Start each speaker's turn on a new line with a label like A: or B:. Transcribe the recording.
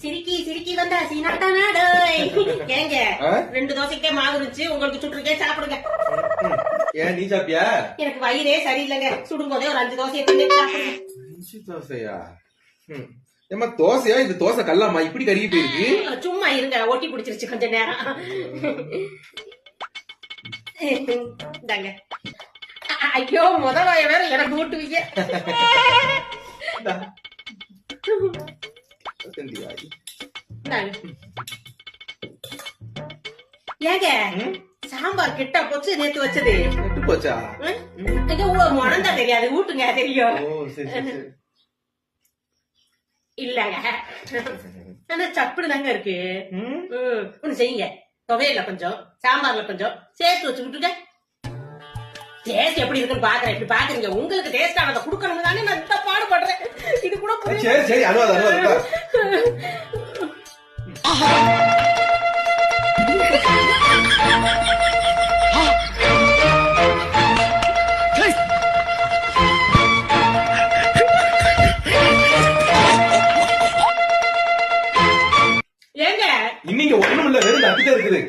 A: சிரிக்கி சிரிக்கி வந்தா சீனாட்டானா டேய். ஏங்க 2 தோசைக்கே மாவு இருந்துச்சு, உங்களுக்கு சுட்டுருக்கேன், சாப்பிடுங்க.
B: ஏன் நீ சாப்பியா?
A: எனக்கு வயிறே சரியில்லைங்க, சுடும் போதே ஒரு 5 தோசையை தின்னு சாப்பிடுங்க.
B: 5 தோசையா? ஏமா தோசையா? இது தோசை கல்லாமா இப்படி கருகி போயிருக்கு?
A: சும்மா இருங்க, ஒட்டி பிடிச்சிருச்சு கொஞ்ச நேரம். இந்தாங்க. ஐயோ, முதவாய வேற எனக்கு ஊட்டுவீங்க. ஏங்க சாம்பார் கிட்ட போச்சு, நேத்து வச்சது
B: கெட்டு போச்சா?
A: முழந்தா தெரியாது, ஊட்டுங்க தெரியும். இல்லங்க ஆனா சப்புடு தாங்க இருக்கு. ஒண்ணு செய்யுங்க, துவையில கொஞ்சம் சாம்பார்ல கொஞ்சம் சேர்த்து வச்சு விட்டுங்க. டேஸ்ட் எப்படி இருக்குன்னு பாக்குறேன். இப்படி பாக்குறீங்க, உங்களுக்கு டேஸ்ட் ஆனதை குடுக்கணும் தானே நான் இந்த பாடுபடுறேன். இது கூட
B: சரி சரி அழுவாத அழுவாத.
A: ஏங்க
B: இன்னைக்கு ஒண்ணும் இல்ல, வெறும் தப்பிதான் இருக்குது.